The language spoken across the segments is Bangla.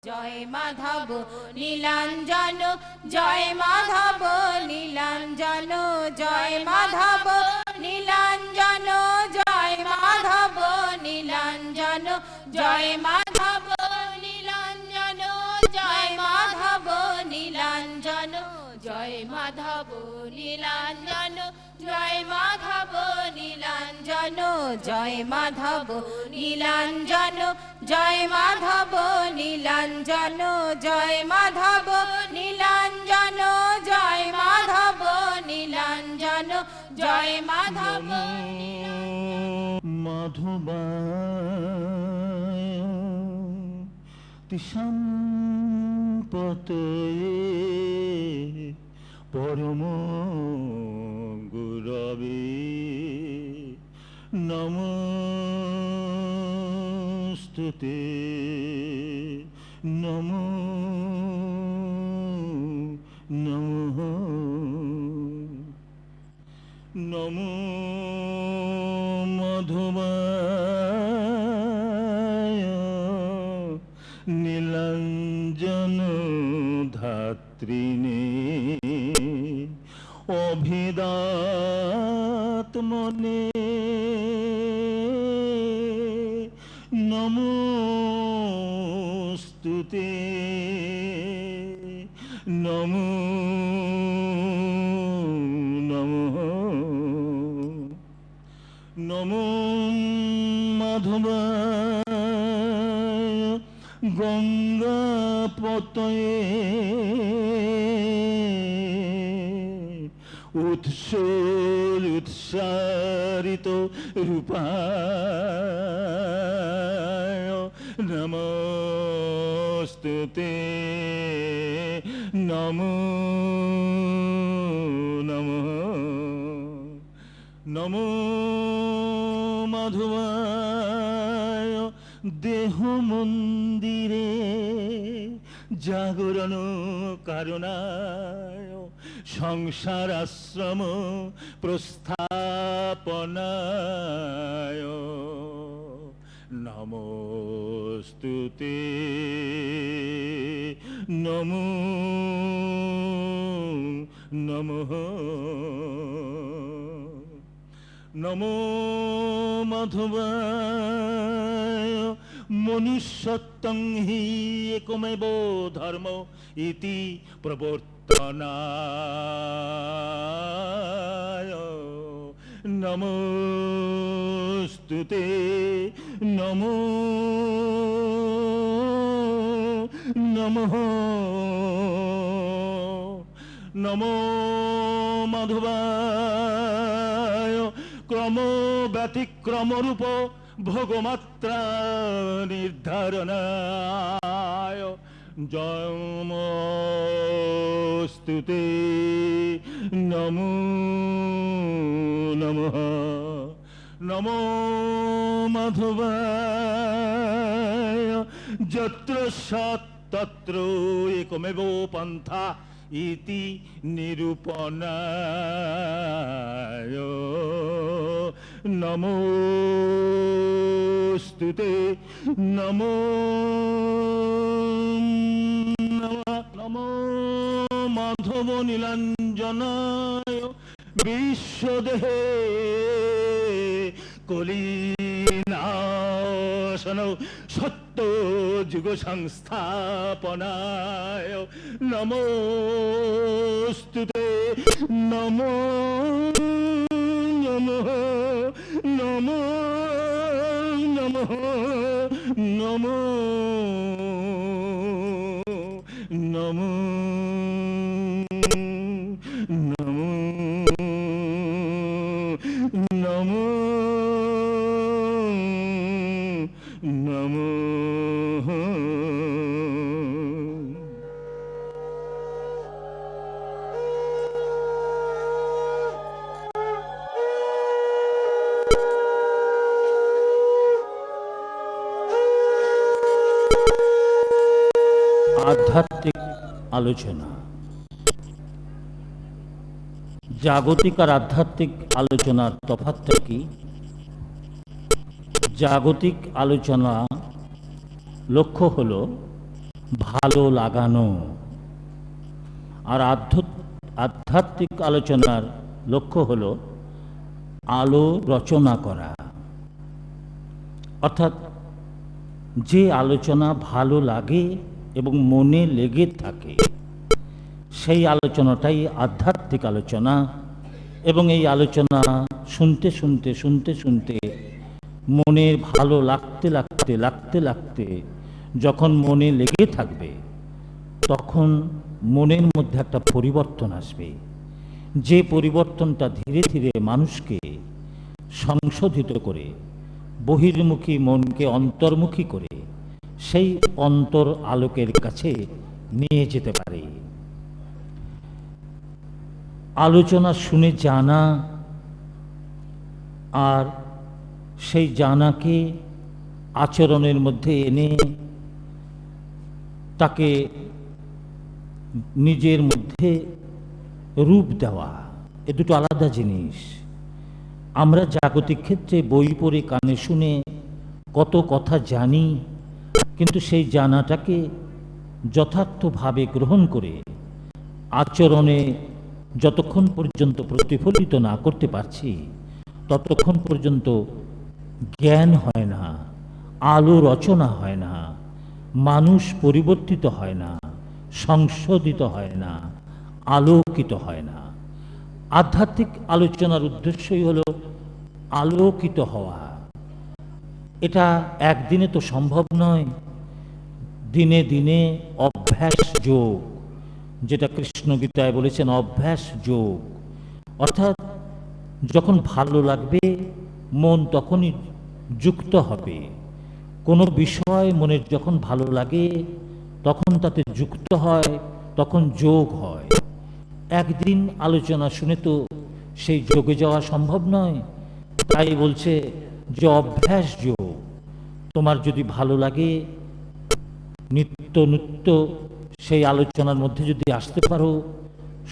জয় মাধব নীলাঞ্জন, জয় মাধব নীলাঞ্জন, জয় মাধব নীলাঞ্জন, জয় মাধব নীলাঞ্জন, জয় মাধব নীলাঞ্জন, জয় মাধব নীলাঞ্জন, জয় মাধব নীলাঞ্জন, জয় মাধব নীলাঞ্জন, জয় মাধব নীলাঞ্জন, জয় মাধব নীলাঞ্জন, জয় মাধব নীলাঞ্জন, জয় মাধব নীলাঞ্জন, জয় মাধব মাধবায় তিসম্পতয়ে পরম গুরবে নমস্তুতে, নমো নমঃ, নমো মাধবায় নীলাঞ্জন ধাত্রিণে অভেদাত্মনে নমস্তুতে, নমো নমঃ, নমো মাধবায় গঙ্গাপতয়ে উৎসারিত রূপায় নমস্তুতে, নমো নমঃ, নমো মাধবায় দেহ মন্দিরে জাগরণ কারণায় সংসার আশ্রম প্রস্থাপনায় নমস্তুতে, নমো নমঃ, নমো মাধবায় মনুষ্যত্বং হি একমেব ধর্ম ইতি প্রবর্তনায় নমস্তুতে, নমো নমঃ, নমো মাধবায় ক্রম ব্যতিক্রম রূপ ভোগমাত্রা নির্ধারণায় জয়মস্তুতে, নমো নমঃ, নমো মাধবায় যত্র সৎ তত্র একমেব পন্থা ইতি নিরূপণায় নমস্তুতে, নমো নমঃ, নমো মাধব নীলাঞ্জনায় বিশ্বদেহে কলিনাশন সত্য যুগ সংস্থাপনায় নমস্তুতে, নমো নমঃ, নমো নমঃ, নমো নমো নমো নমো নমো। আধ্যাত্মিক আলোচনা, জাগতিক আর আধ্যাত্মিক আলোচনার তফাৎটা কি? জাগতিক আলোচনা লক্ষ্য হল ভালো লাগানো। আর আধ্যাত্মিক আলোচনার লক্ষ্য হল আলো রচনা করা, অর্থাৎ যে আলোচনা ভালো লাগে এবং মনে লেগে থাকে সেই আলোচনাটাই আধ্যাত্মিক আলোচনা। এবং এই আলোচনা শুনতে শুনতে শুনতে শুনতে মনের ভালো লাগতে লাগতে লাগতে লাগতে যখন মনে লেগে থাকবে তখন মনের মধ্যে একটা পরিবর্তন আসবে, যে পরিবর্তনটা ধীরে ধীরে মানুষকে সংশোধিত করে বহির্মুখী মনকে অন্তর্মুখী করে সেই অন্তর আলোকের কাছে নিয়ে যেতে পারে। আলোচনা শুনে জানা আর সেই জানাকে আচরণের মধ্যে এনে তাকে নিজের মধ্যে রূপ দেওয়া, এ দুটো আলাদা জিনিস। আমরা জাগতিক ক্ষেত্রে বই পড়ে কানে শুনে কত কথা জানি, কিন্তু সেই জানাটাকে যথার্থভাবে গ্রহণ করে আচরণে যতক্ষণ পর্যন্ত প্রতিফলিত না করতে পারছি ততক্ষণ পর্যন্ত জ্ঞান হয় না, আলো রচনা হয় না, মানুষ পরিবর্তিত হয় না, সংশোধিত হয় না, আলোকিত হয় না। আধ্যাত্মিক আলোচনার উদ্দেশ্যই হলো আলোকিত হওয়া। এটা একদিনে তো সম্ভব নয়, দিনে দিনে অভ্যাস যোগ, যেটা কৃষ্ণ গীতায় বলেছেন অভ্যাস যোগ। অর্থাৎ যখন ভালো লাগবে মন তখনই যুক্ত হবে। কোনো বিষয় মনের যখন ভালো লাগে তখন তাতে যুক্ত হয়, তখন যোগ হয়। একদিন আলোচনা শুনে তো সেই যোগে যাওয়া সম্ভব নয়, তাই বলছে যে অভ্যাস যোগ। তোমার যদি ভালো লাগে নিত্য নিত্য সেই আলোচনার মধ্যে যদি আসতে পারো,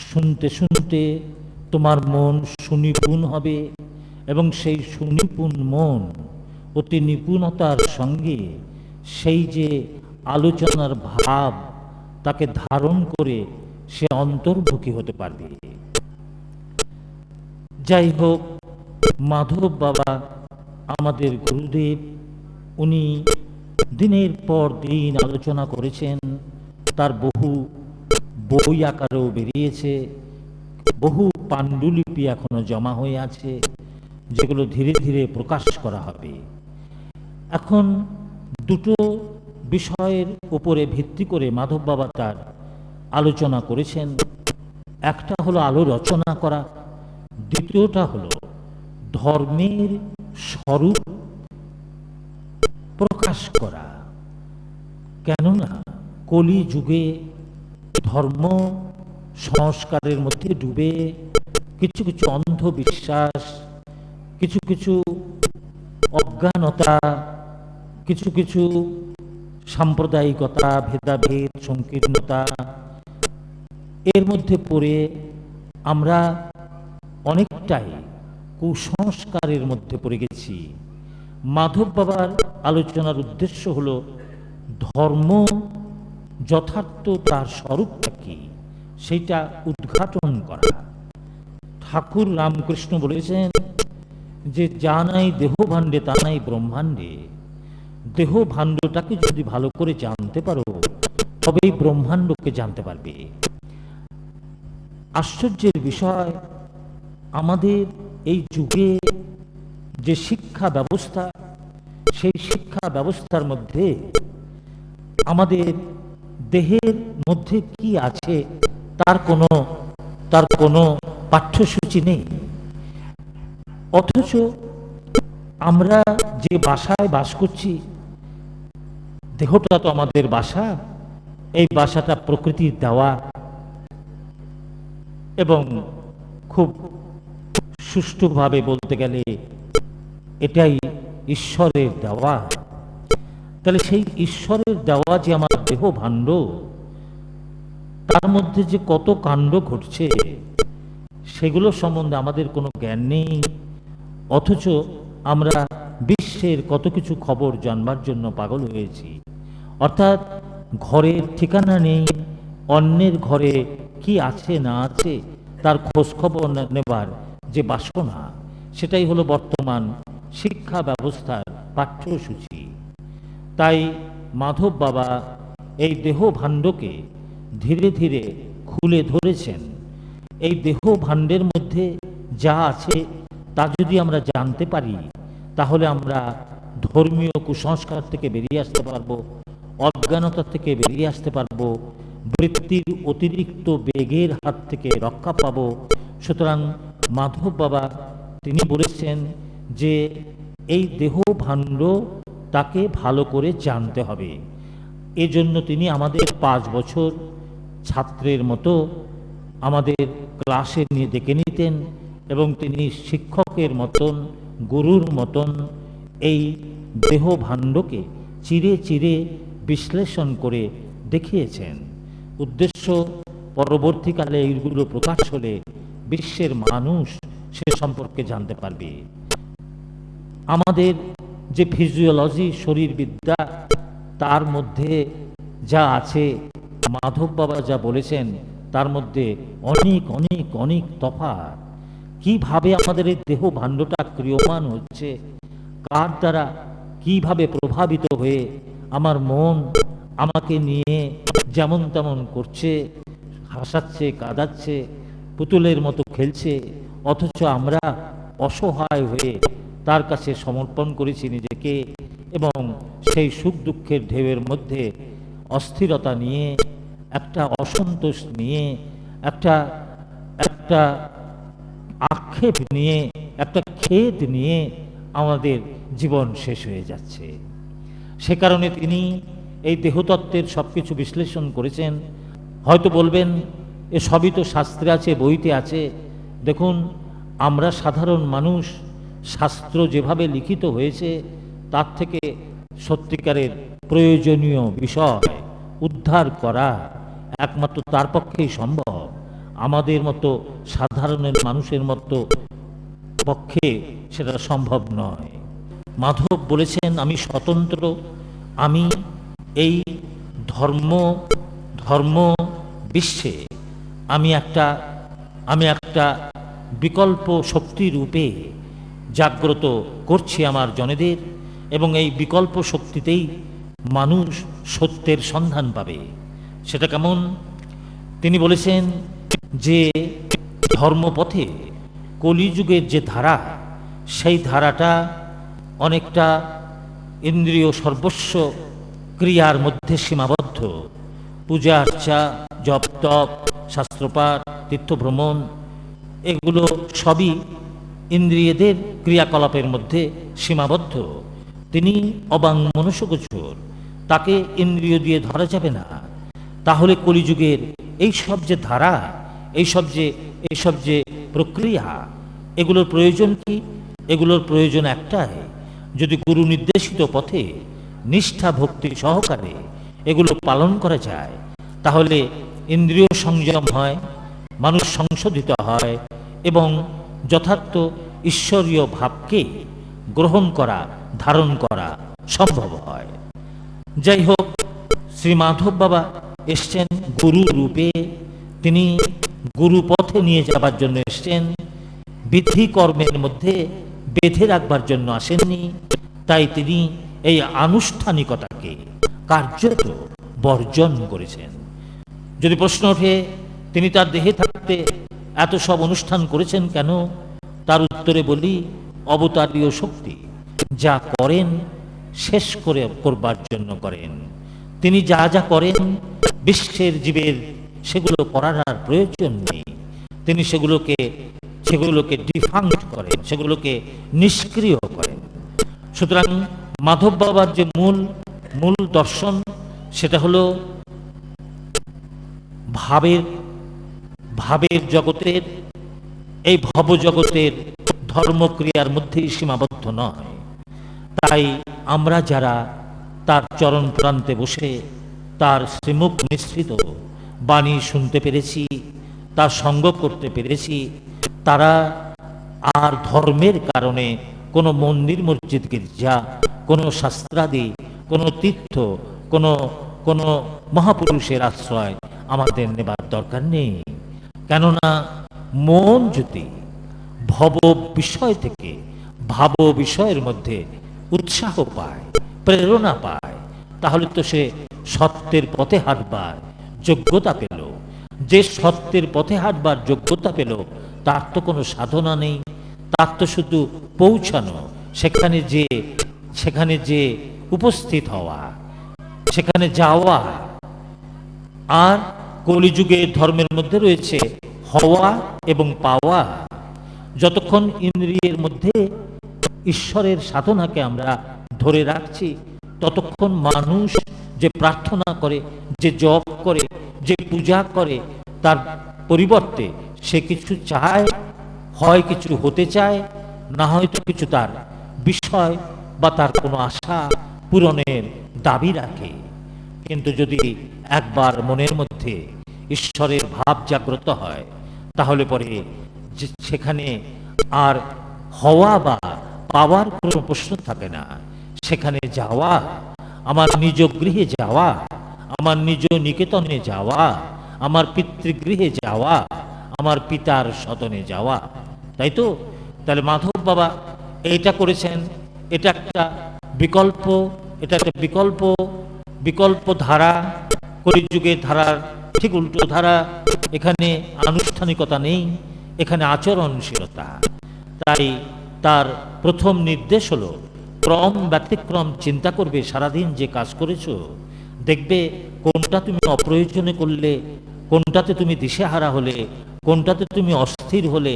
শুনতে শুনতে তোমার মন সুনিপুণ হবে এবং সেই সুনিপুণ মন অতি নিপুণতার সঙ্গে সেই যে আলোচনার ভাব তাকে ধারণ করে সে অন্তর্মুখী হতে পারবে। যাই হোক, মাধব বাবা আমাদের গুরুদেব, উনি দিনের পর দিন আলোচনা করেছেন, তার বহু বই আকারেও বেরিয়েছে, বহু পাণ্ডুলিপি এখনো জমা হয়ে আছে, যেগুলো ধীরে ধীরে প্রকাশ করা হবে। এখন দুটো বিষয়ের উপরে ভিত্তি করে মাধব বাবা তার আলোচনা করেছেন। একটা হলো আলো রচনা করা, দ্বিতীয়টা হলো ধর্মের স্বরূপ প্রকাশ করা। কেননা কলি যুগে ধর্ম সংস্কারের মধ্যে ডুবে কিছু কিছু অন্ধবিশ্বাস, কিছু কিছু অজ্ঞানতা, কিছু কিছু সাম্প্রদায়িকতা, ভেদাভেদ, সংকীর্ণতা, এর মধ্যে পড়ে আমরা অনেকটাই কুসংস্কারের মধ্যে পড়ে গেছি। মাধব বাবার আলোচনার উদ্দেশ্য হলো ধর্ম যথার্থ তার স্বরূপটা কি সেইটা উদ্ঘাটন করা। ঠাকুর রামকৃষ্ণ বলেছেন যে যা নাই দেহ ভাণ্ডে তা নাই ব্রহ্মাণ্ডে। দেহ ভাণ্ডটাকে যদি ভালো করে জানতে পারো তবেই ব্রহ্মাণ্ডকে জানতে পারবে। আশ্চর্যের বিষয়, আমাদের এই যুগে যে শিক্ষা ব্যবস্থা, সেই শিক্ষা ব্যবস্থার মধ্যে আমাদের দেহের মধ্যে কি আছে তার কোনো পাঠ্যসূচি নেই। অথচ আমরা যে বাসায় বাস করছি, দেহটা তো আমাদের বাসা, এই বাসাটা প্রকৃতির দেওয়া এবং খুব সুষ্ঠুভাবে বলতে গেলে এটাই ঈশ্বরের দেওয়া। তাহলে সেই ঈশ্বরের দেওয়া যে আমার দেহ ভাণ্ড, তার মধ্যে যে কত কাণ্ড ঘটছে সেগুলো সম্বন্ধে আমাদের কোনো জ্ঞান নেই। অথচ আমরা বিশ্বের কত কিছু খবর জানবার জন্য পাগল হয়েছি। অর্থাৎ ঘরের ঠিকানা নেই, অন্যের ঘরে কি আছে না আছে তার খোঁজখবর নেবার যে বাসনা, সেটাই হলো বর্তমান শিক্ষা ব্যবস্থার পাঠ্যসূচি। তাই মাধব বাবা এই দেহ ভাণ্ডকে ধীরে ধীরে খুলে ধরেছেন। এই দেহ ভাণ্ডের মধ্যে যা আছে তা যদি আমরা জানতে পারি, তাহলে আমরা ধর্মীয় কুসংস্কার থেকে বেরিয়ে আসতে পারবো, অজ্ঞানতা থেকে বেরিয়ে আসতে পারবো, বৃত্তির অতিরিক্ত বেগের হাত থেকে রক্ষা পাব। সুতরাং মাধব বাবা তিনি বলেছেন যে এই দেহ ভাণ্ড তাকে ভালো করে জানতে হবে। এজন্য তিনি আমাদের 5 বছর ছাত্রের মতো আমাদের ক্লাসে নিয়ে ডেকে নিতেন এবং তিনি শিক্ষকের মতন, গুরুর মতন এই দেহ ভাণ্ডকে চিরে চিরে বিশ্লেষণ করে দেখিয়েছেন। উদ্দেশ্য, পরবর্তীকালে এইগুলো প্রকাশ হলে বিশ্বের মানুষ সে সম্পর্কে জানতে পারবে। আমাদের যে ফিজিওলজি, শরীরবিদ্যা, তার মধ্যে যা আছে মাধব বাবা যা বলেছেন তার মধ্যে অনেক অনেক অনেক তফাৎ। কিভাবে আমাদের এই দেহ ভাণ্ডটা ক্রিয়মান হচ্ছে, কার দ্বারা কিভাবে প্রভাবিত হয়ে আমার মন আমাকে নিয়ে যেমন তেমন করছে, হাসাচ্ছে, কাঁদাচ্ছে, পুতুলের মতো খেলছে, অথচ আমরা অসহায় হয়ে তার কাছে সমর্পণ করেছি নিজেকে এবং সেই সুখ দুঃখের ঢেউয়ের মধ্যে অস্থিরতা নিয়ে, একটা অসন্তোষ নিয়ে, একটা একটা আক্ষেপ নিয়ে, একটা খেদ নিয়ে আমাদের জীবন শেষ হয়ে যাচ্ছে। সে কারণে তিনি এই দেহতত্ত্বের সব কিছু বিশ্লেষণ করেছেন। হয়তো বলবেন এ সবই তো শাস্ত্রে আছে, বইতে আছে। দেখুন, আমরা সাধারণ মানুষ শাস্ত্র যেভাবে লিখিত হয়েছে তার থেকে সত্যিকারের প্রয়োজনীয় বিষয় উদ্ধার করা একমাত্র তার পক্ষেই সম্ভব। আমাদের মতো সাধারণের মানুষের মতো পক্ষে সেটা সম্ভব নয়। মাধব বলেছেন, আমি স্বতন্ত্র, আমি এই ধর্ম বিশ্বে আমি একটা বিকল্প শক্তি রূপে জাগ্রত করছি আমার জনেদের, এবং এই বিকল্প শক্তিতেই মানুষ সত্যের সন্ধান পাবে। সেটা কেমন? তিনি বলেছেন যে ধর্মপথে কলিযুগের যে ধারা, সেই ধারাটা অনেকটা ইন্দ্রিয় সর্বস্ব ক্রিয়ার মধ্যে সীমাবদ্ধ। পূজা অর্চা, জপ তপ, শাস্ত্রপাঠ, তীর্থভ্রমণ, এগুলো সবই ইন্দ্রিয়দের ক্রিয়াকলাপের মধ্যে সীমাবদ্ধ। তিনি অবাঙ্মনসগোচর, তাকে ইন্দ্রিয় দিয়ে ধরা যাবে না। তাহলে কলিযুগের এইসব যে ধারা, এইসব যে প্রক্রিয়া, এগুলোর প্রয়োজন কি? এগুলোর প্রয়োজন একটাই, যদি গুরু নির্দেশিত পথে নিষ্ঠা ভক্তি সহকারে এগুলো পালন করা যায়, তাহলে ইন্দ্রিয় সংযম হয়, মানুষ সংশোধিত হয় এবং যথার্থ ঈশ্বরীয় ভাবকে গ্রহণ করা, ধারণ করা সম্ভব হয়। যাই হোক, শ্রী মাধব বাবা এসছেন গুরু রূপে। তিনি গুরু পথে নিয়ে যাবার জন্য এসছেন, বিধি কর্মের মধ্যে বেঁধে রাখবার জন্য আসেননি। তাই তিনি এই আনুষ্ঠানিকতাকে কার্যত বর্জন করেছেন। যদি প্রশ্ন ওঠে তিনি তার দেহে থাকতে এত সব অনুষ্ঠান করেছেন কেন, তার উত্তরে বলি, অবতারীয় শক্তি যা করেন শেষ করবার জন্য করেন। তিনি যা যা করেন বিশ্বের জীবের সেগুলো করার আর প্রয়োজন নেই। তিনি সেগুলোকে ডিফাঙ্ক্ট করেন, সেগুলোকে নিষ্ক্রিয় করেন। সুতরাং মাধব বাবার যে মূল দর্শন, সেটা হলো ভাবের জগতের, এই ভবজগতের ধর্মক্রিয়ার মধ্যেই সীমাবদ্ধ নয়। তাই আমরা যারা তার চরণ প্রান্তে বসে তার শ্রীমুখ নিঃসৃত বাণী শুনতে পেরেছি, তার সঙ্গ করতে পেরেছি, তারা আর ধর্মের কারণে কোনো মন্দির, মসজিদ, গির্জা, কোনো শাস্ত্রাদি, কোনো তীর্থ, কোনো মহাপুরুষের আশ্রয় আমাদের নেবার দরকার নেই। কেননা মন যদি ভব বিষয় থেকে ভাব বিষয়ের মধ্যে উৎসাহ পায়, প্রেরণা পায়, তাহলে তো সে সত্যের পথে হাঁটবার যোগ্যতা পেল। যে সত্যের পথে হাঁটবার যোগ্যতা পেল, তার তো কোনো সাধনা নেই, তার তো শুধু পৌঁছানো, সেখানে যে উপস্থিত হওয়া, সেখানে যাওয়া। আর কলিযুগে ধর্মের মধ্যে রয়েছে হওয়া এবং পাওয়া। যতক্ষণ ইন্দ্রিয়ের মধ্যে ঈশ্বরের সাধনাকে আমরা ধরে রাখছি, ততক্ষণ মানুষ যে প্রার্থনা করে, যে জপ করে, যে পূজা করে, তার পরিবর্তে সে কিছু চায়, হয় কিছু হতে চায়, না হয়তো কিছু তার বিষয় বা তার কোনো আশা পূরণের দাবি রাখে। কিন্তু যদি একবার মনের মধ্যে ঈশ্বরের ভাব জাগ্রত হয়, তাহলে পরে সেখানে আর হওয়া বা পাওয়ার কোনো প্রশ্ন থাকে না। সেখানে যাওয়া, আমার নিজ গৃহে যাওয়া, আমার নিজ নিকেতনে যাওয়া, আমার পিতৃগৃহে যাওয়া, আমার পিতার সদনে যাওয়া। তাই তো? তাহলে মাধব বাবা এইটা করেছেন। এটা একটা বিকল্প, এটা একটা বিকল্প ধারা, কলিযুগের ধারার ঠিক উল্টো ধারা। এখানে আনুষ্ঠানিকতা নেই, এখানে আচরণশীলতা। তাই তার প্রথম নির্দেশ হলো ক্রম ব্যতিক্রম চিন্তা করবে। সারাদিন যে কাজ করেছো, দেখবে কোনটা তুমি অপ্রয়োজনে করলে, কোনটাতে তুমি দিশেহারা হলে, কোনটাতে তুমি অস্থির হলে,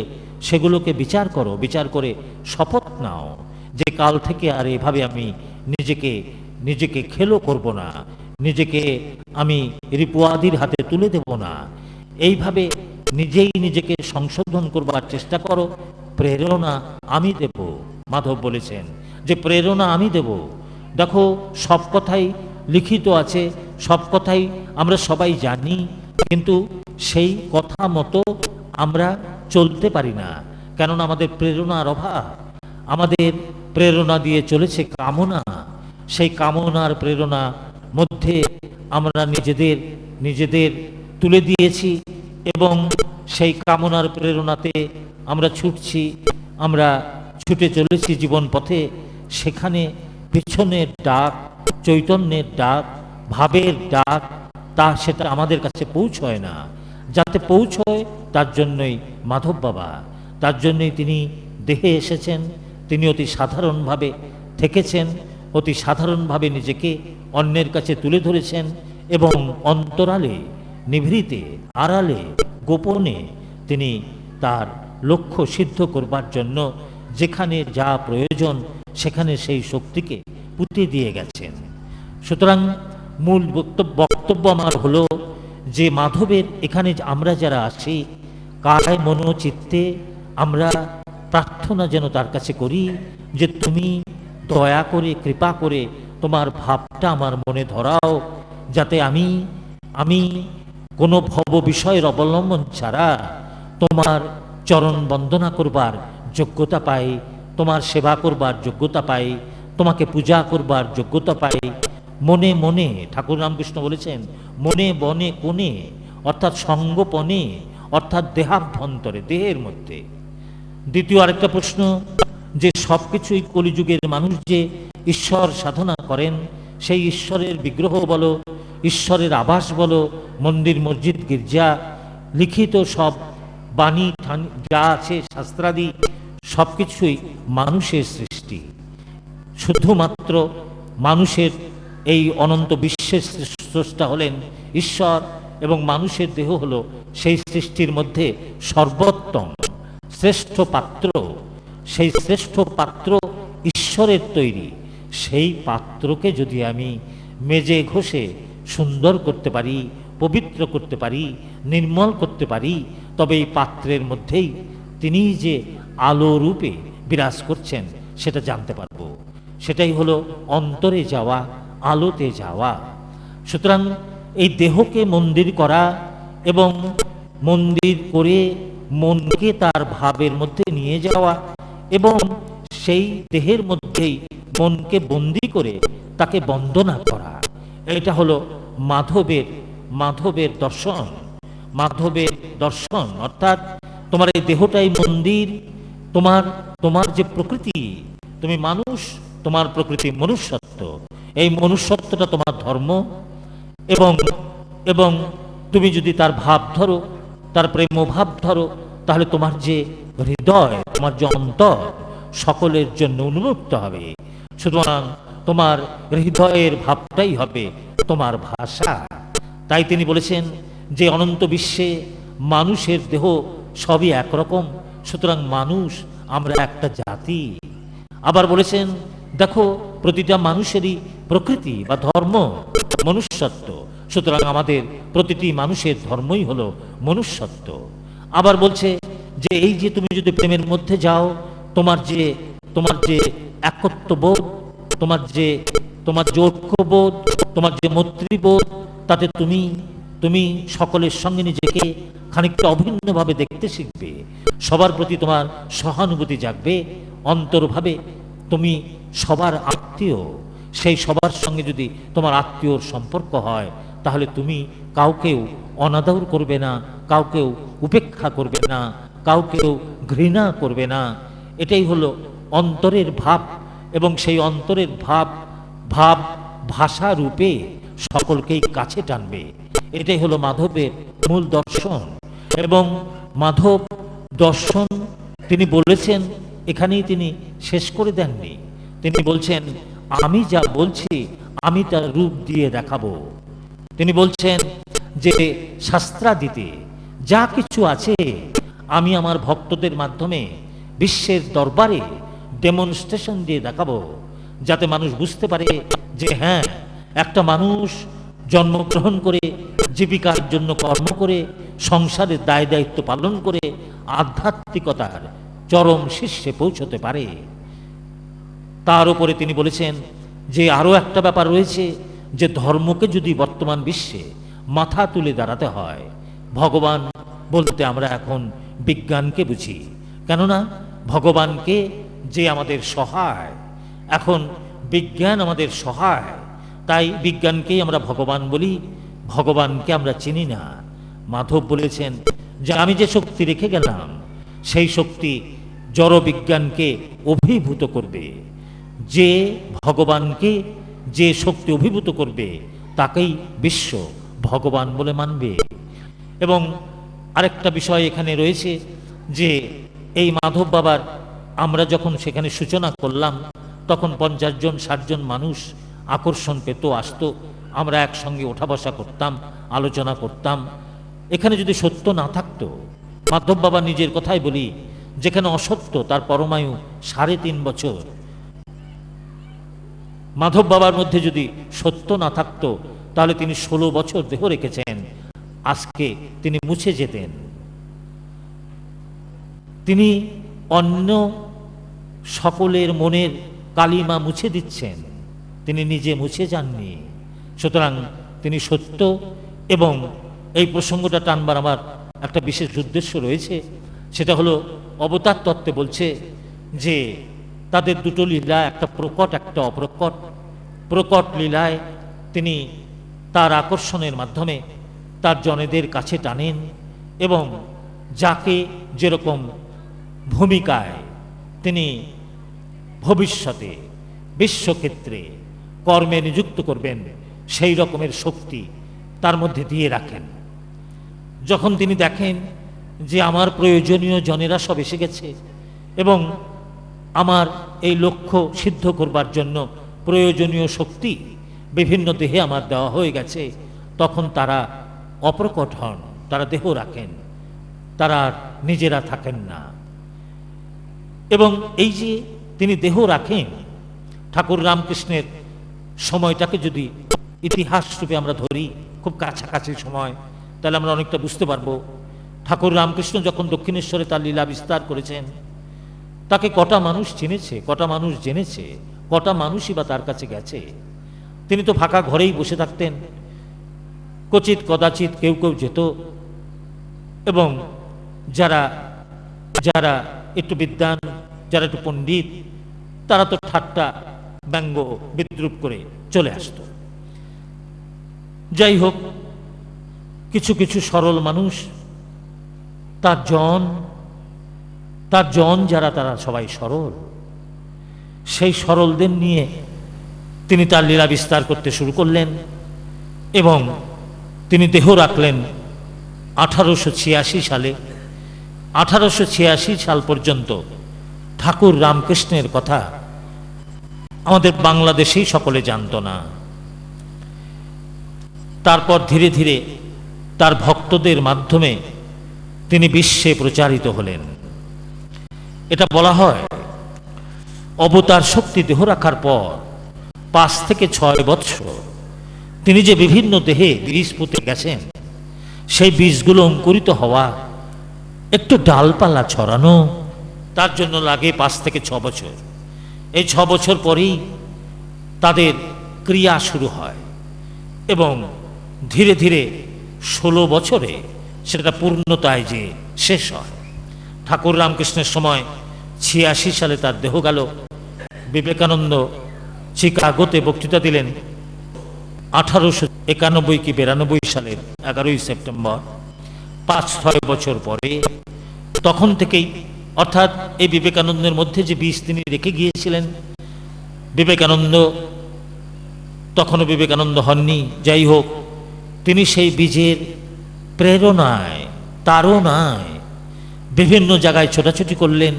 সেগুলোকে বিচার করো। বিচার করে শপথ নাও যে কাল থেকে আর এভাবে আমি নিজেকে খেলো করব না, নিজেকে আমি রিপুয়াদির হাতে তুলে দেব না। এইভাবে নিজেই নিজেকে সংশোধন করবার চেষ্টা করো। প্রেরণা আমি দেব। মাধব বলেছেন যে প্রেরণা আমি দেব। দেখো, সব কথাই লিখিত আছে, সব কথাই আমরা সবাই জানি, কিন্তু সেই কথা মতো আমরা চলতে পারি না। কেননা আমাদের প্রেরণার অভাব। আমাদের প্রেরণা দিয়ে চলেছে কামনা। সেই কামনার প্রেরণা মধ্যে আমরা নিজেদের তুলে দিয়েছি এবং সেই কামনার প্রেরণাতে আমরা ছুটছি, আমরা ছুটে চলেছি জীবন পথে। সেখানে পেছনের ডাক, চৈতন্যের ডাক, ভাবের ডাক, সেটা আমাদের কাছে পৌঁছয় না। যাতে পৌঁছয় তার জন্যই মাধব বাবা, তার জন্যই তিনি দেহে এসেছেন। তিনি অতি সাধারণভাবে থেকেছেন, অতি সাধারণভাবে নিজেকে অন্যের কাছে তুলে ধরেছেন এবং অন্তরালে, নিভৃতে, আড়ালে, গোপনে তিনি তার লক্ষ্য সিদ্ধ করবার জন্য যেখানে যা প্রয়োজন সেখানে সেই শক্তিকে পুঁতে দিয়ে গেছেন। সুতরাং মূল বক্তব্য আমার হলো যে মাধবের এখানে আমরা যারা আছি, কায় মনোচিত্তে আমরা প্রার্থনা যেন তার কাছে করি যে তুমি দয়া করে, কৃপা করে তোমার ভাবটা আমার মনে ধরাও, যাতে আমি কোনো ভব বিষয়ের অবলম্বন ছাড়া তোমার চরণ বন্দনা করবার যোগ্যতা পাই, তোমার সেবা করবার যোগ্যতা পাই, তোমাকে পূজা করবার যোগ্যতা পাই। মনে মনে, ঠাকুর রামকৃষ্ণ বলেছেন, মনে বনে কোণে, অর্থাৎ সঙ্গোপনে, অর্থাৎ দেহাভ্যন্তরে, দেহের মধ্যে। দ্বিতীয় আরেকটা প্রশ্ন, যে সব কিছুই কলিযুগের মানুষ যে ঈশ্বর সাধনা করেন, সেই ঈশ্বরের বিগ্রহ বলো, ঈশ্বরের আবাস বলো, মন্দির মসজিদ গির্জা, লিখিত সব বাণী যা আছে, শাস্ত্রাদি, সব কিছুই মানুষের সৃষ্টি। শুধুমাত্র মানুষের এই অনন্ত বিশ্বের স্রষ্টা হলেন ঈশ্বর এবং মানুষের দেহ হলো সেই সৃষ্টির মধ্যে সর্বোত্তম শ্রেষ্ঠ পাত্র। সেই শ্রেষ্ঠ পাত্র ঈশ্বরের তৈরি। সেই পাত্রকে যদি আমি মেজে ঘষে সুন্দর করতে পারি, পবিত্র করতে পারি, নির্মল করতে পারি, তবে এই পাত্রের মধ্যেই তিনি যে আলো রূপে বিরাজ করছেন সেটা জানতে পারব। সেটাই হলো অন্তরে যাওয়া, আলোতে যাওয়া। সুতরাং এই দেহকে মন্দির করা এবং মন্দির করে মনকে তার ভাবের মধ্যে নিয়ে যাওয়া এবং সেই দেহের মধ্যেই মনকে বন্দি করে তাকে বন্দনা করা, এটা হলো মাধবের মাধবের দর্শন, মাধবের দর্শন অর্থাৎ তোমার এই দেহটাই মন্দির, তোমার তোমার যে প্রকৃতি, তুমি মানুষ, তোমার প্রকৃতি মনুষ্যত্ব, এই মনুষ্যত্বটা তোমার ধর্ম। এবং এবং তুমি যদি তার ভাব ধরো, তার প্রেম ভাব ধরো, তাহলে তোমার যে হৃদয়, তোমার যে অন্তর সকলের জন্য উন্মুক্ত হবে। সুতরাং তোমার হৃদয়ের ভাবটাই হবে তোমার ভাষা। তাই তিনি বলেছেন যে অনন্ত বিশ্বে মানুষের দেহ সবই একরকম, সুতরাং মানুষ আমরা একটা জাতি। আবার বলেছেন দেখো প্রতিটা মানুষেরই প্রকৃতি বা ধর্ম মনুষ্যত্ব, সুতরাং আমাদের প্রতিটি মানুষের ধর্মই হলো মনুষ্যত্ব। আবার বলছে যে এই যে তুমি যদি প্রেমের মধ্যে যাও, তোমার যে একত্ববোধ, তোমার যে ঐক্যবোধ, তোমার যে মৈত্রীবোধ, তাতে তুমি সকলের সঙ্গে নিজেকে খানিকটা অভিন্নভাবে দেখতে শিখবে, সবার প্রতি তোমার সহানুভূতি জাগবে, অন্তরভাবে তুমি সবার আত্মীয়। সেই সবার সঙ্গে যদি তোমার আত্মীয়র সম্পর্ক হয়, তাহলে তুমি কাউকেও অনাদর করবে না, কাউকেও উপেক্ষা করবে না, কাউকেও ঘৃণা করবে না। এটাই হলো অন্তরের ভাব, এবং সেই অন্তরের ভাব ভাষা রূপে সকলকেই কাছে টানবে। এটাই হলো মাধবের মূল দর্শন। এবং মাধব দর্শন তিনি বলেছেন, এখানেই তিনি শেষ করে দেননি, তিনি বলছেন আমি যা বলছি আমি তার রূপ দিয়ে দেখাবো। তিনি বলছেন যে শাস্ত্রাদিতে যা কিছু আছে আমি আমার ভক্তদের মাধ্যমে বিশ্বের দরবারে ডেমনস্ট্রেশন দিয়ে দেখাবো, যাতে মানুষ বুঝতে পারে যে হ্যাঁ, একটা মানুষ জন্মগ্রহণ করে, জীবিকার জন্য কর্ম করে, সংসারের দায় দায়িত্ব পালন করে আধ্যাত্মিকতার চরম শীর্ষে পৌঁছতে পারে। তার উপরে তিনি বলেছেন যে আরও একটা ব্যাপার রয়েছে, যে ধর্মকে যদি বর্তমান বিশ্বে মাথা তুলে দাঁড়াতে হয়, ভগবান বলতে আমরা এখন বিজ্ঞানকে বুঝি, কেননা ভগবানকে যে আমাদের সহায়, এখন বিজ্ঞান আমাদের সহায়, তাই বিজ্ঞানকেই আমরা ভগবান বলি, ভগবানকে আমরা চিনি না। মাধব বলেছেন যে আমি যে শক্তি রেখে গেলাম, সেই শক্তি জড় বিজ্ঞানকে অভিভূত করবে। যে ভগবানকে যে শক্তি অভিভূত করবে, তাকেই বিশ্ব ভগবান বলে মানবে। এবং আরেকটা বিষয় এখানে রয়েছে যে এই মাধব বাবার আমরা যখন সেখানে সূচনা করলাম, তখন 50 জন 60 জন মানুষ আকর্ষণ পেত, আসতো, আমরা একসঙ্গে ওঠা বসা করতাম, আলোচনা করতাম। এখানে যদি সত্য না থাকতো, মাধব বাবা নিজের কথাই বলি, যেখানে অসত্য তার পরমায়ু 3.5 বছর, মাধব বাবার মধ্যে যদি সত্য না থাকতো, তাহলে তিনি 16 বছর দেহ রেখেছেন, আজকে তিনি মুছে যেতেন। তিনি অন্য সকলের মনের কালিমা মুছে দিচ্ছেন, তিনি নিজে মুছে যাননি। সুতরাং তিনি সত্য। এবং এই প্রসঙ্গটা টানবার আমার একটা বিশেষ উদ্দেশ্য রয়েছে, সেটা হলো অবতার তত্ত্বে বলছে যে তাদের দুটো লীলা, একটা প্রকট একটা অপ্রকট। প্রকট লীলায় তিনি তার আকর্ষণের মাধ্যমে তার জনেদের কাছে টানেন, এবং যাকে যেরকম ভূমিকায় তিনি ভবিষ্যতে বিশ্বক্ষেত্রে কর্মে নিযুক্ত করবেন, সেই রকমের শক্তি তার মধ্যে দিয়ে রাখেন। যখন তিনি দেখেন যে আমার প্রয়োজনীয় জনেরা সব এসে গেছে এবং আমার এই লক্ষ্য সিদ্ধ করবার জন্য প্রয়োজনীয় শক্তি বিভিন্ন দেহে আমার দেওয়া হয়ে গেছে, তখন তারা অপ্রকট হন, তারা দেহ রাখেন, তারা নিজেরা থাকেন না। এবং এই যে তিনি দেহ রাখেন, ঠাকুর রামকৃষ্ণের সময়টাকে যদি ইতিহাস রূপে আমরা ধরি, খুব কাছাকাছি সময়, তাহলে আমরা অনেকটা বুঝতে পারবো। ঠাকুর রামকৃষ্ণ যখন দক্ষিণেশ্বরে তার লীলা বিস্তার করেছেন, তাকে কটা মানুষ চিনেছে, কটা মানুষ জেনেছে, কটা মানুষই বা তার কাছে গেছে। তিনি তো ফাঁকা ঘরেই বসে থাকতেন, কচিত কদাচিৎ কেউ কেউ যেত, এবং যারা যারা একটু বিদ্বান, যারা একটু পণ্ডিত, তারা তো ঠাট্টা ব্যঙ্গ বিদ্রুপ করে চলে আসতো। যাই হোক, কিছু কিছু সরল মানুষ, তার জন যারা, তারা সবাই সরল। সেই সরলদের নিয়ে তিনি তার লীলা বিস্তার করতে শুরু করলেন এবং তিনি দেহ রাখলেন 1886 সালে। 1886 সাল পর্যন্ত ঠাকুর রামকৃষ্ণের কথা আমাদের বাংলাদেশেই সকলে জানত না। তারপর ধীরে ধীরে তার ভক্তদের মাধ্যমে তিনি বিশ্বে প্রচারিত হলেন। এটা বলা হয়, অবতার শক্তি দেহ রাখার পর 5 থেকে 6 বৎসর তিনি যে বিভিন্ন দেহে বীজ পুঁতে গেছেন, সেই বীজগুলো অঙ্কুরিত হওয়া, একটু ডালপালা ছড়ানো, তার জন্য লাগে 5 থেকে 6 বছর। এই 6 বছর পরেই তাদের ক্রিয়া শুরু হয় এবং ধীরে ধীরে 16 বছরে সেটা পূর্ণতায় যে শেষ হয়। ঠাকুর রামকৃষ্ণের সময় 86 সালে তার দেহ গেল। বিবেকানন্দ চিকাগোতে বক্তৃতা দিলেন 1891 কি 92 সালের 11ই সেপ্টেম্বর, 5-6 বছর পরে। তখন থেকেই, অর্থাৎ এই বিবেকানন্দের মধ্যে যে বীজ তিনি রেখে গিয়েছিলেন, বিবেকানন্দ তখনও বিবেকানন্দ হননি, যাই হোক, তিনি সেই বীজের প্রেরণায়, তাড়নায় বিভিন্ন জায়গায় ছোটাছুটি করলেন,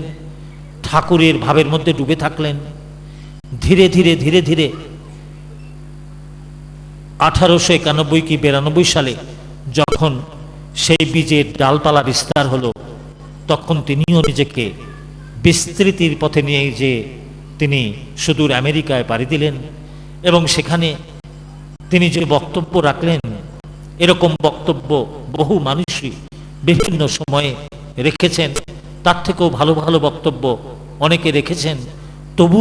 ঠাকুরের ভাবের মধ্যে ডুবে থাকলেন। ধীরে ধীরে ধীরে ধীরে 1891 কি 92 সালে যখন সেই বীজের ডালপালা বিস্তার হলো, তখন তিনিও নিজেকে বিস্তৃতির পথে নিয়ে যে তিনি সুদূর আমেরিকায় পাড়ি দিলেন এবং সেখানে তিনি যে বক্তব্য রাখলেন, এরকম বক্তব্য বহু মানুষই বিভিন্ন সময়ে রেখেছেন। তার থেকেও ভালো ভালো বক্তব্য অনেকে রেখেছেন। তবু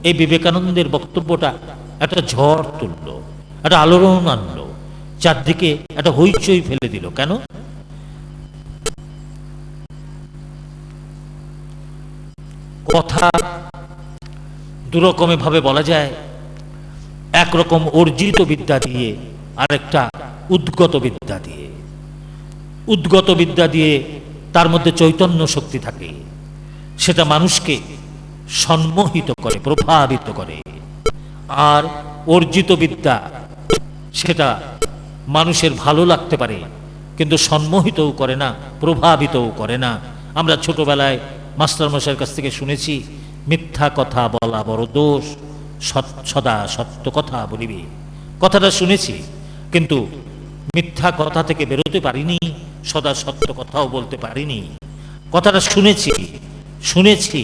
এই বিবেকানন্দের বক্তব্যটা একটা ঝড় তুলল, একটা আলোড়ন আনলো, চারদিকে একটা হইচই ফেলে দিল। কেন? কথা দুরকমে ভাবে বলা যায়, একরকম অর্জিত বিদ্যা দিয়ে, আরেকটা উদ্গত বিদ্যা দিয়ে। উদ্গত বিদ্যা দিয়ে তার মধ্যে চৈতন্য শক্তি থাকে, সেটা মানুষকে সম্মোহিত করে, প্রভাবিত করে। আর অর্জিত বিদ্যা, সেটা মানুষের ভালো লাগতে পারে কিন্তু সম্মোহিতও করে না, প্রভাবিতও করে না। আমরা ছোটবেলায় মাস্টারমশাইয়ের কাছ থেকে শুনেছি, মিথ্যা কথা বলা বড় দোষ, সদা সত্য কথা বলিবি। কথাটা শুনেছি, কিন্তু মিথ্যা কথা থেকে বেরোতে পারিনি, সদা সত্য কথাও বলতে পারিনি। কথাটা শুনেছি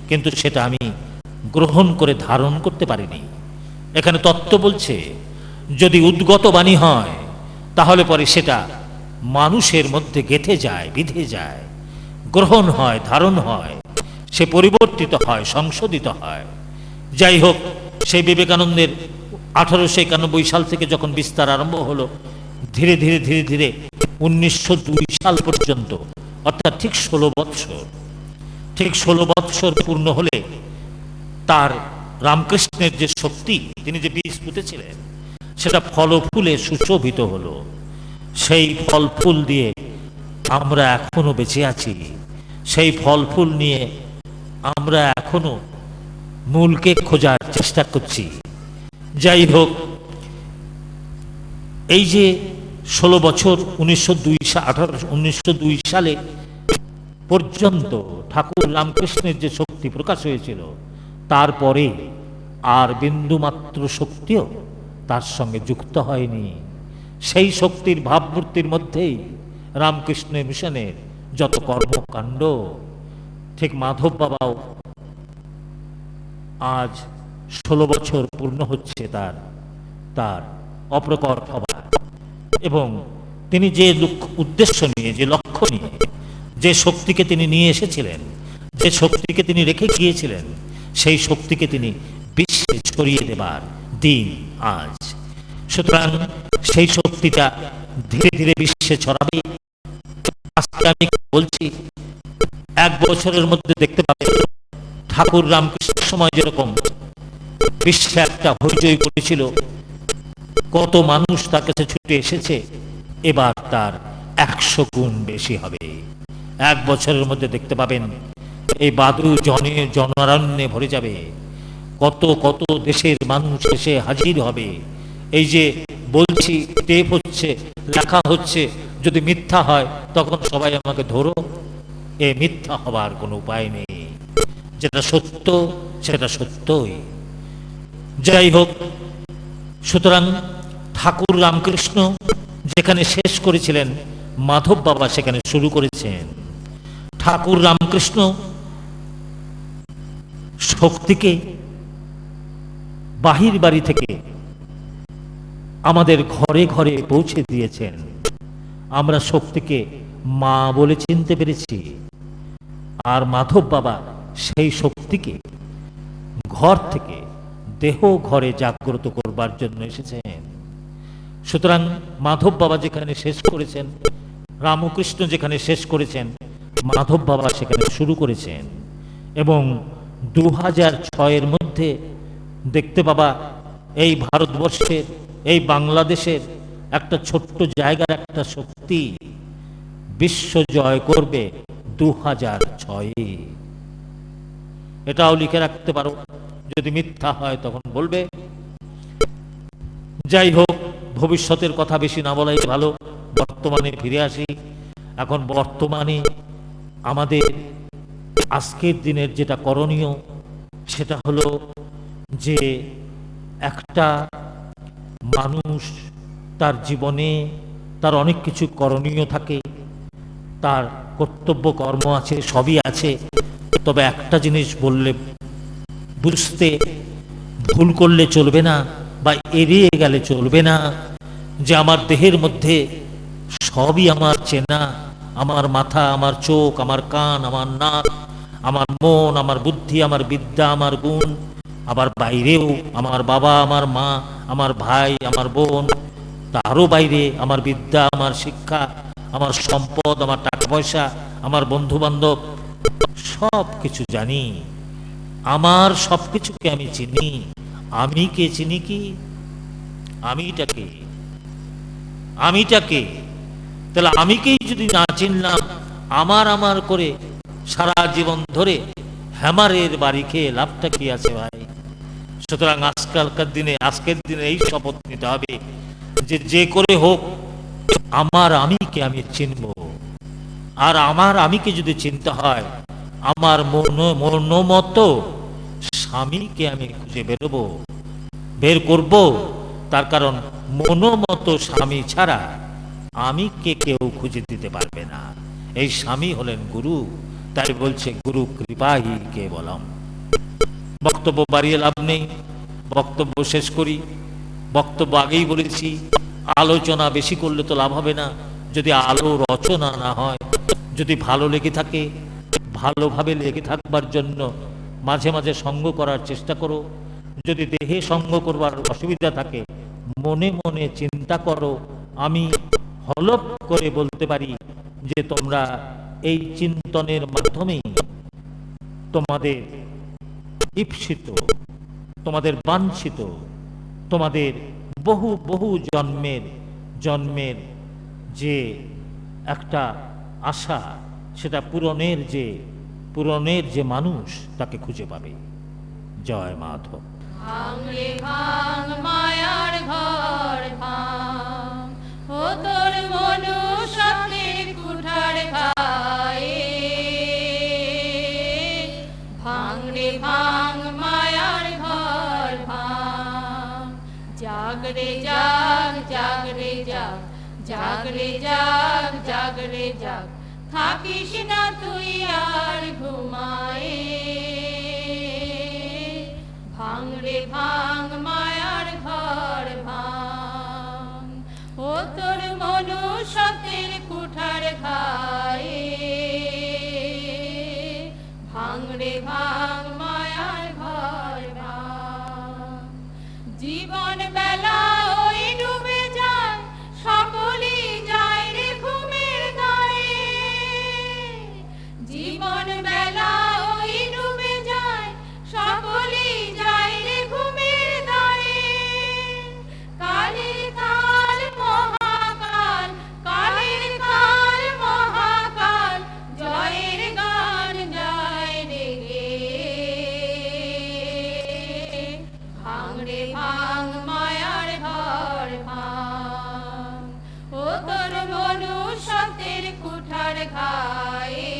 কিন্তু সেটা আমি গ্রহণ করে ধারণ করতে পারিনি। এখানে তত্ত্ব বলছে, যদি উদ্গত বাণী হয় তাহলে পরে সেটা মানুষের মধ্যে গেঁথে যায়, বিধে যায়, গ্রহণ হয়, ধারণ হয়, সে পরিবর্তিত হয়, সংশোধিত হয়। যাই হোক, সেই বিবেকানন্দের 1891 সাল থেকে যখন বিস্তার আরম্ভ হলো, ধীরে ধীরে ধীরে ধীরে 1902 সাল পর্যন্ত, অর্থাৎ ঠিক 16 বৎসর পূর্ণ হলে তার রামকৃষ্ণের যে শক্তি, তিনি যে বীজ পুঁতেছিলেন, সেটা ফল ফুলে সুশোভিত হলো। সেই ফল ফুল দিয়ে আমরা এখনো বেঁচে আছি, সেই ফল ফুল নিয়ে আমরা এখনো মূলকে খোঁজার চেষ্টা করছি। যাই হোক, এই যে 16 বছর 1902 সালে পর্যন্ত ঠাকুর রামকৃষ্ণের যে শক্তি প্রকাশ হয়েছিল, তারপরে আর বিন্দুমাত্র শক্তিও তার সঙ্গে যুক্ত হয়নি। সেই শক্তির ভাবমূর্তির মধ্যেই রামকৃষ্ণের মিশনের যত কর্মকাণ্ড। ঠিক মাধব বাবাও আজ 16 বছর পূর্ণ হচ্ছে তার অপ্রকট হবার, এবং তিনি যে উদ্দেশ্য নিয়ে, যে লক্ষ্য নিয়ে, যে শক্তিকে তিনি নিয়ে এসেছিলেন, যে শক্তিকে তিনি রেখে গিয়েছিলেন, সেই শক্তিকে তিনি বিশ্বে ছড়িয়ে দেবার দিন আজ। সুতরাং সেই শক্তিটা ধীরে ধীরে বিশ্বে ছড়াবে। আজকে আমি বলছি, 1 বছরের মধ্যে দেখতে পাবে ঠাকুর রামকৃষ্ণের সময় যেরকম বিশ্বে একটা হইচই করেছিল, কত মানুষ তার কাছে ছুটে এসেছে, এবার তার 100 গুণ বেশি হবে। 1 বছরের মধ্যে দেখতে পাবেন এই বাদু জনারণ্যে ভরে যাবে। কত কত দেশের মানুষ এসে হাজির হবে। এই যে বলছি, টেপ হচ্ছে, লেখা হচ্ছে, যদি মিথ্যা হয় তখন সবাই আমাকে ধরো। এ মিথ্যা হবার কোনো উপায় নেই, যেটা সত্য সেটা সত্যই। যাই হোক, সুতরাং ঠাকুর রামকৃষ্ণ যেখানে শেষ করেছিলেন, মাধব বাবা সেখানে শুরু করেছেন। ঠাকুর রামকৃষ্ণ শক্তিকে বাহির বাড়ি থেকে আমাদের ঘরে ঘরে পৌঁছে দিয়েছেন। আমরা শক্তিকে মা বলে চিনতে পেরেছি, আর মাধব বাবা সেই শক্তিকে ঘর থেকে দেহ ঘরে জাগ্রত করবার জন্য এসেছেন। সুতরাং মাধব বাবা যেখানে শেষ করেছেন, রামকৃষ্ণ যেখানে শেষ করেছেন, মাধব বাবা সেখানে শুরু করেছেন। এবং 2006-এর মধ্যে দেখতে পাবা এই ভারতবর্ষের, এই বাংলাদেশের একটা ছোট্ট জায়গার একটা শক্তি বিশ্ব জয় করবে 2006-এ। এটাও লিখে রাখতে পারো, যদি মিথ্যা হয় তখন বলবে। যাই হোক, ভবিষ্যতের কথা বেশি না বলাই ভালো, বর্তমানে ফিরে আসি। এখন বর্তমানে আমাদের আজকের দিনের যেটা করণীয়, সেটা হলো যে একটা মানুষ তার জীবনে তার অনেক কিছু করণীয় থাকে, তার কর্তব্য কর্ম আছে, সবই আছে। তবে একটা জিনিস বললে বুঝতে ভুল করলে চলবে না, বা এড়িয়ে গেলে চলবে না, যে আমার দেহের মধ্যে সবই আমার চেনা। আমার মাথা, আমার চোখ, আমার কান, আমার নাক, আমার মন, আমার বুদ্ধি, আমার বিদ্যা, আমার গুণ, আবার বাইরেও আমার বাবা, আমার মা, আমার ভাই, আমার বোন, তারও বাইরে আমার বিদ্যা, আমার শিক্ষা, আমার সম্পদ, আমার টাকা পয়সা, আমার বন্ধু বান্ধব, সব কিছু জানি। আমার সব কিছুকে আমি চিনি। আমি কে চিনি কি? আমিটাকে। তাহলে আমিকেই যদি না চিনলাম, আমার করে সারা জীবন ধরে হ্যামারের বাড়ি খেয়ে লাভটা কি আছে ভাই? সুতরাং আজকের দিনে এই শপথ নিতে হবে যে যে করে হোক আমার আমিকে আমি চিনব। আর আমার আমিকে যদি চিনতে হয়, আমার মনোমতো স্বামীকে আমি খুঁজে বের করব। তার কারণ মনোমতো স্বামী ছাড়া আমিকে কেউ খুঁজে দিতে পারবে না। এই স্বামী হলেন গুরু। তাই বলছে গুরু কৃপাহি কেবলম। বক্তব্য বাড়িয়ে লাভ নেই, বক্তব্য শেষ করি। বক্তব্য আগেই বলেছি, আলোচনা বেশি করলে তো লাভ হবে না যদি আলো রচনা না হয়। যদি ভালো লেগে থাকে, ভালোভাবে লেগে থাকবার জন্য মাঝে মাঝে সঙ্গ করার চেষ্টা করো। যদি দেহে সঙ্গ করবার অসুবিধা থাকে, মনে মনে চিন্তা করো। আমি হলপ করে বলতে পারি যে তোমরা এই চিন্তনের মাধ্যমেই তোমাদের ঈপ্সিত, তোমাদের বাঞ্ছিত, তোমাদের বহু বহু জন্মের যে একটা আশা, সেটা পূরণের যে মানুষ তাকে খুঁজে পাবে। জয় মাধব। ভাঙ রে ভাঙ মায়ার ঘর ভাঙ, ও তোর মনুষ্যত্বের কুঠার খায়ে। ভাঙ রে ভাঙ মায়ার ঘর ভাঙ, জাগ রে জাগ, জাগ রে জাগ, জাগ রে জাগ, জাগ রে জাগ, থাকিস না তুই আর ঘুমায়ে। ভাঙ রে ভাঙ মায়ার ঘর ভাঙ, ও তোর মনুষ্যত্বের কুঠার খায়ে। ভাঙ রে ভাঙ মায়ার ঘর ভাঙ, জীবন বেলা ওই ডুবে যায়, সকলেই যায় রে ঘুমের গায়ে। জীবন বেলা ওই ডুবে যায়, সকলেই যায় রে ঘুমের রে ভাঙ মায়ার ঘর ভাঙ, ও তোর মনুষ্যত্বের কুঠার ঘায়ে,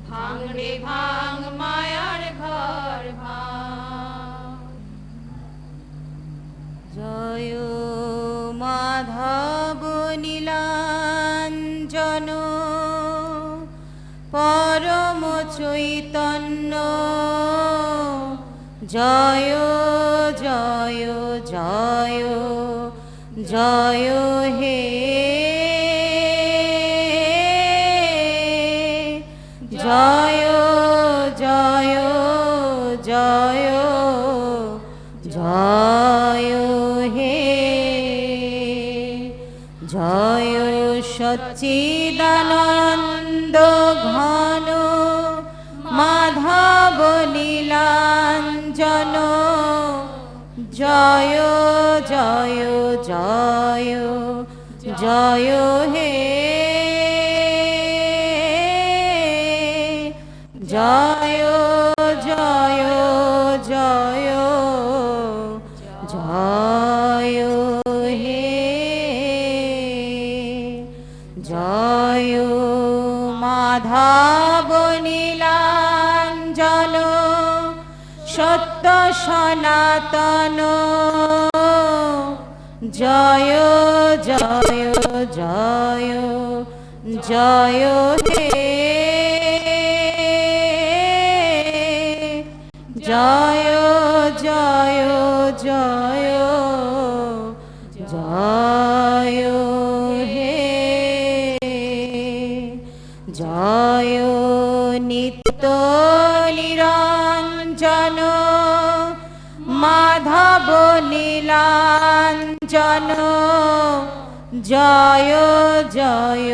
ভাঙ রে ভাঙ মায়ার ঘর ভাঙ। জয় মাধব নীলাঞ্জন পরম চৈতন্য, জয় জয় জয় জয় হে, জয় জয় জয় জয় হে, জয় সচ্চিদানন্দ ঘন মাধব নীলাঞ্জন, জয় জয় জয় জয় হে, জয় জয় জয় জয় হে, জয় মাধব নীলাঞ্জন সত্য সনাতন, জয় জয় জয় জয় হে, জয় জয় জয় জয় হে, জয় নিত্য নিরঞ্জন মাধব নীলাঞ্জন, জয় জয়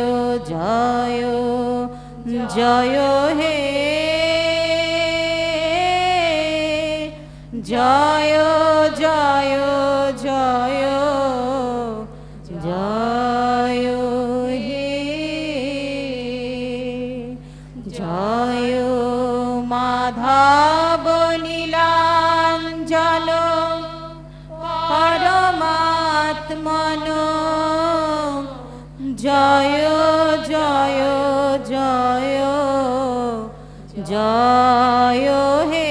জয় জয় হে, জয় জয় জয় জয় হে, জয় মাধব নীলাঞ্জন পরমাত্মন, জয় জয় জয় জয় হে,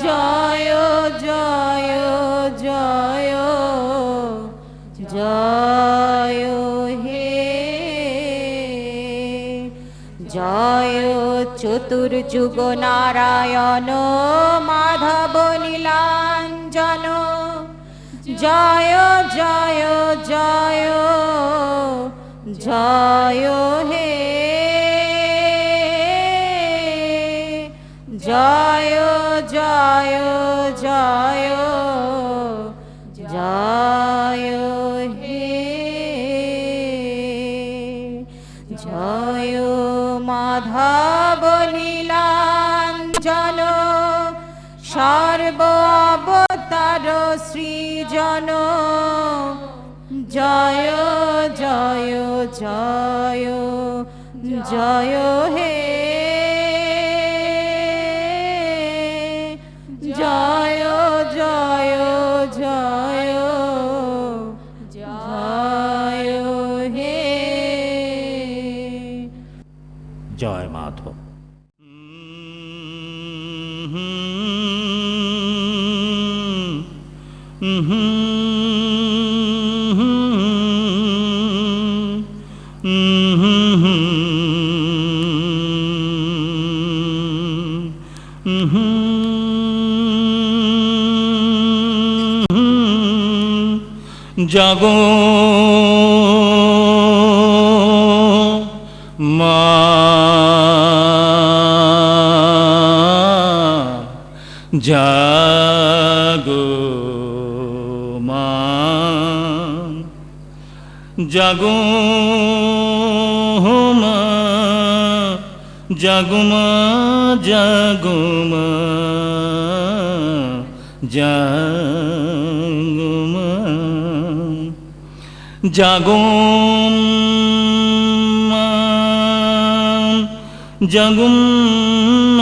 জয় জয় জয় জয় হে, জয় চতুর্যুগ নারায়ণ মাধব নীলাঞ্জন, জয় জয় জয় জয় হে, জয় জয় জয় জয় হে, জয় মাধব নীলাঞ্জন সর্ব অবতার সৃজন, জয় জয় জয় জয় হে, জয় জয় জয় জয় হে, জয় মাধব। জাগো মা, জাগো মা, জাগো মা, জাগো মা, জাগো মা, জাগো মা, জাগো মা, জাগো মা,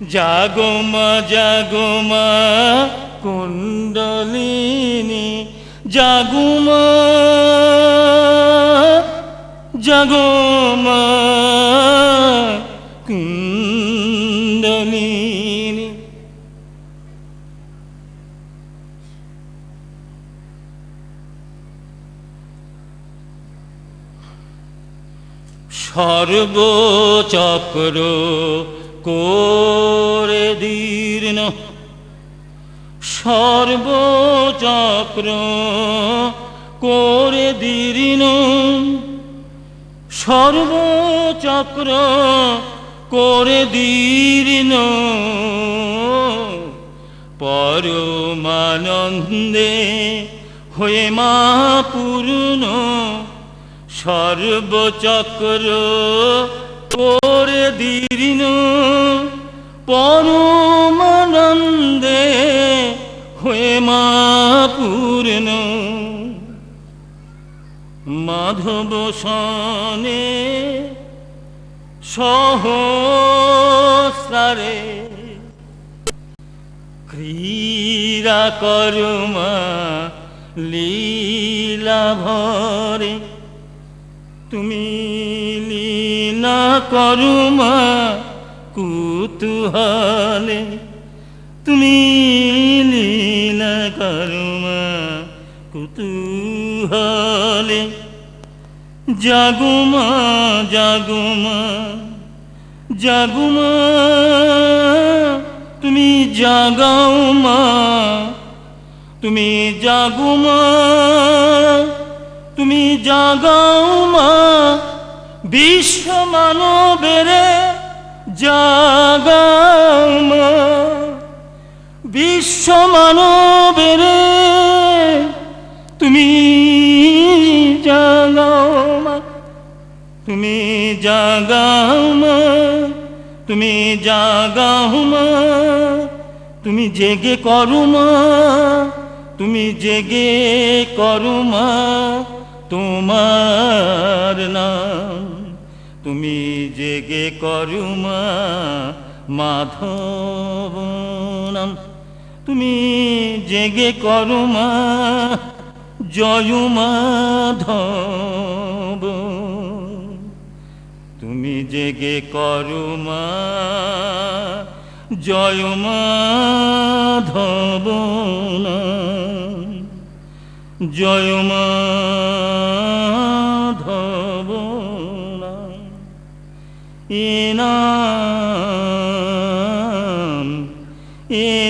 জাগো মা কুণ্ডলিনী, জাগো মা কুণ্ডলিনী। সর্বচক্র করে দীর্ণ, সর্বচক্র করে দীর্ণ, সর্বচক্র করে দীর্ণ, পরমানন্দে হয়ে মা পূর্ণ, সর্বচক্র করে দীর্ণ, পরমানন্দে হয়ে মা পূর্ণ। মাধব সনে সহস্রারে ক্রীড়া করমা লীলা ভরে, তুমি লীলা করমা কুতূহলে, তুমি লীলা করমা কুতূহলে। জাগো মা জাগো মা জাগো মা, তুমি জাগাও মা, তুমি জাগো মা, তুমি জাগাও মা, বিশ্ব মানবেরে জাগাও মা, বিশ্ব মানবেরে তুমি জাগাও মা, তুমি জাগাও মা, তুমি জাগাও মা, তুমি জেগে করো মা, তুমি জেগে করো মা তোমার নাম, তুমি জেগে করো মা মাধব নাম, তুমি জেগে করো মা জয় মাধব, তুমি জেগে করো মা জয় মাধব নাম, জয় মাধব নাম। এ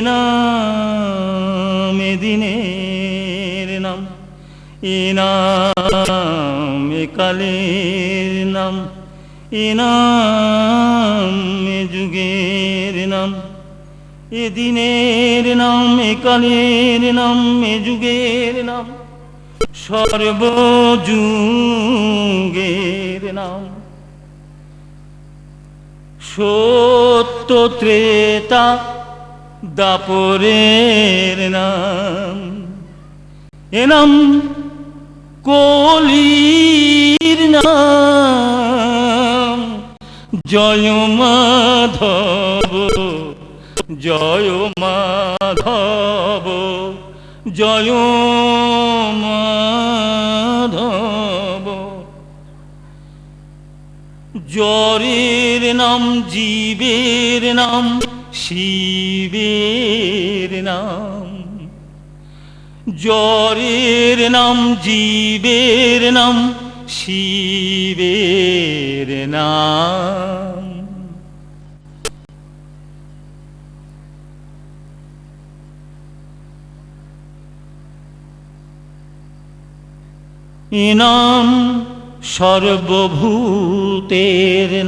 নাম এ দিনের নাম, এ নাম এ কালের নাম, এ নাম এ যুগের নাম, এ দিনের নাম, এ কালের নাম, এ যুগের নাম, সর্বযুগের নাম। সত্য ত্রেতা দাপরের নাম, এ নাম কলির নাম। জয় মাধব জয় মাধব জয় মাধব। জ্বরের নাম জীবের নাম শিবের নাম, জ্বরের নাম জীবের নাম শিবের নাম। এ নাম সর্বভূতের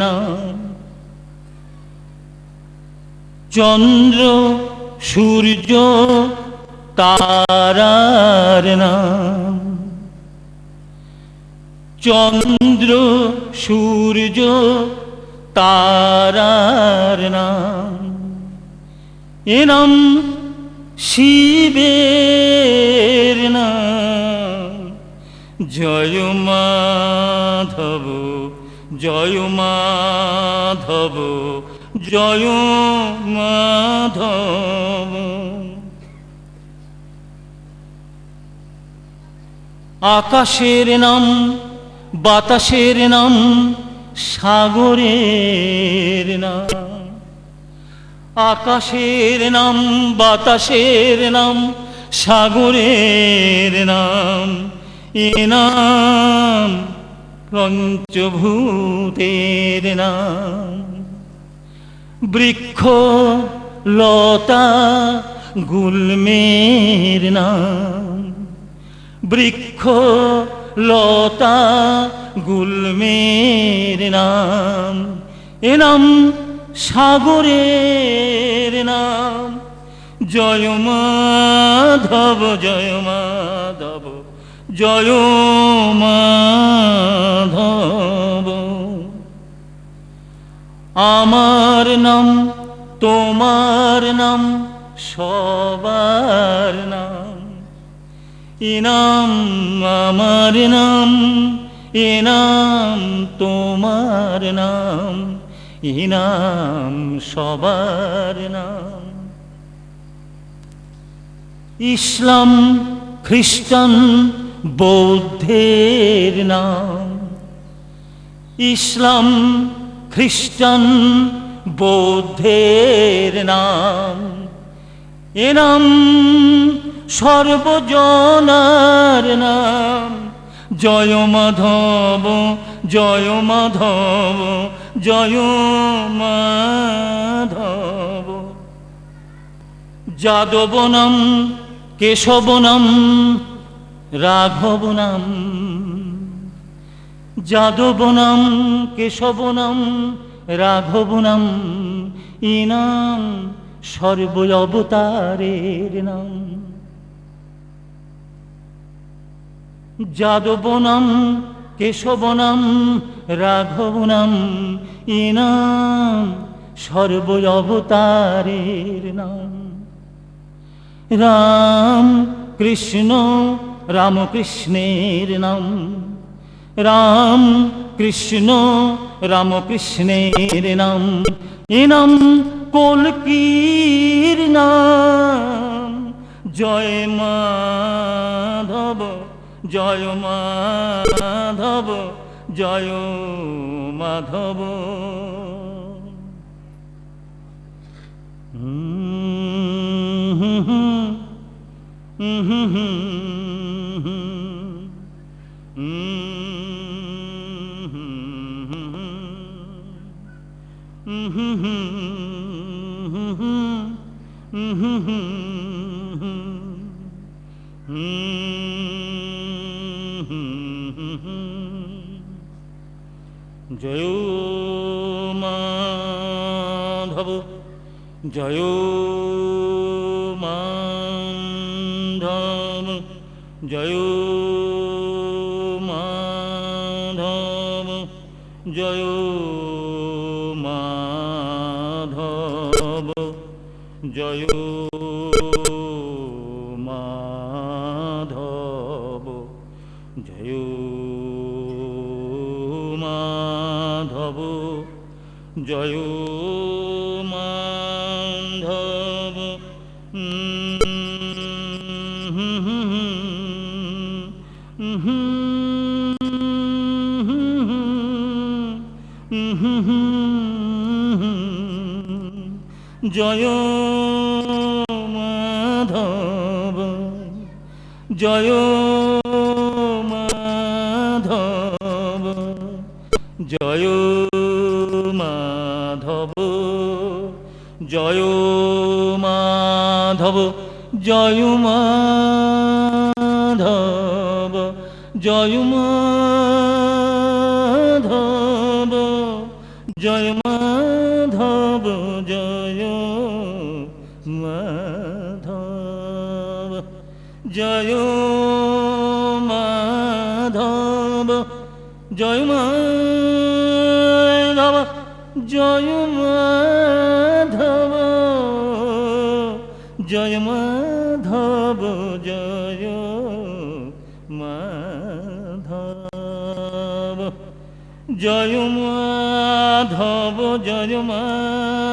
নাম, চন্দ্র সূর্য তারার নাম, চন্দ্র সূর্য তারার নাম। এ নাম শিবের নাম। জয় মাধব জয় মাধব জয় মাধব। আকাশের নাম, বাতাসের নাম, সাগরের নাম। আকাশের নাম, বাতাসের নাম, সাগরের নাম। এ নাম পঞ্চভূতের নাম। বৃক্ষ লতা গুল্মের নাম। বৃক্ষ লতা গুল্মের নাম। এ নাম সাগরের নাম। জয় মাধব, জয় মাধব, জয় মাধব। আমার নাম, তোমার নাম, সবার নাম। এ নাম আমার নাম, এ নাম তোমার নাম, এ নাম সবার নাম। ইসলাম, খ্রিস্টান, বৌদ্ধের নাম। ইসলাম, খ্রিস্টান, বৌদ্ধের নাম। এ নাম সর্বজনার নাম। জয় মাধব, জয় মাধব, জয় মাধব। যাদব নাম, কেশব নাম, রাঘব নাম। যাদব নাম, কেশব নাম, রাঘব নাম। এ নাম সর্ব অবতারের নাম। যাদব নাম, কেশব নাম, রাঘব নাম। এ নাম সর্ব অবতারের নাম। রাম কৃষ্ণ, রামকৃষ্ণের নাম। রাম কৃষ্ণ, রামকৃষ্ণের নাম। এ নাম কল্কির নাম। জয় মাধব, জয় মাধব, জয় মাধব। জয় মাধব, জয় মাধব, জয় মাধব, জয় মাধব, জয় মাধব, জয় মাধব, জয় মাধব। জয় মাধব, জয় মাধব, জয় মাধব, জয় মাধব, জয় মাধব, জয় মাধব, জয় মাধব, জয় মাধব, জয় মাধব, জয় মাধব, জয় মাধব, জয় মাধব, জয় মাধব, জয় মাধব, জয় মাধব।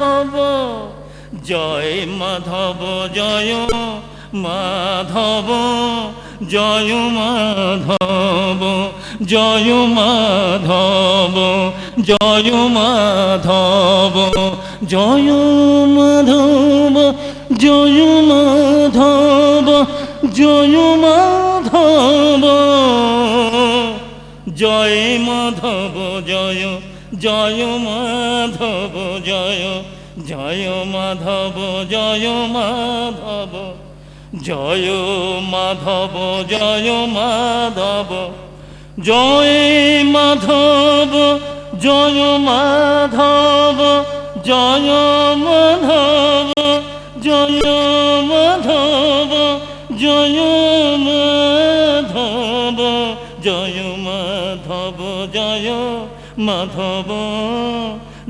মাধব জয় মাধব জয় মাধব জয় মাধব জয় মাধব জয় মাধব জয় মাধব জয় মাধব জয় মাধব জয় মাধব জয় জয় মাধব জয় জয় মাধব জয় মাধব জয় মাধব জয় মাধব জয় মাধব জয় মাধব জয় মাধব জয় মাধব জয় মাধব জয় মাধব জয় মাধব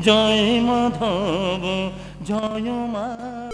জয় মাধব জয় মাধব।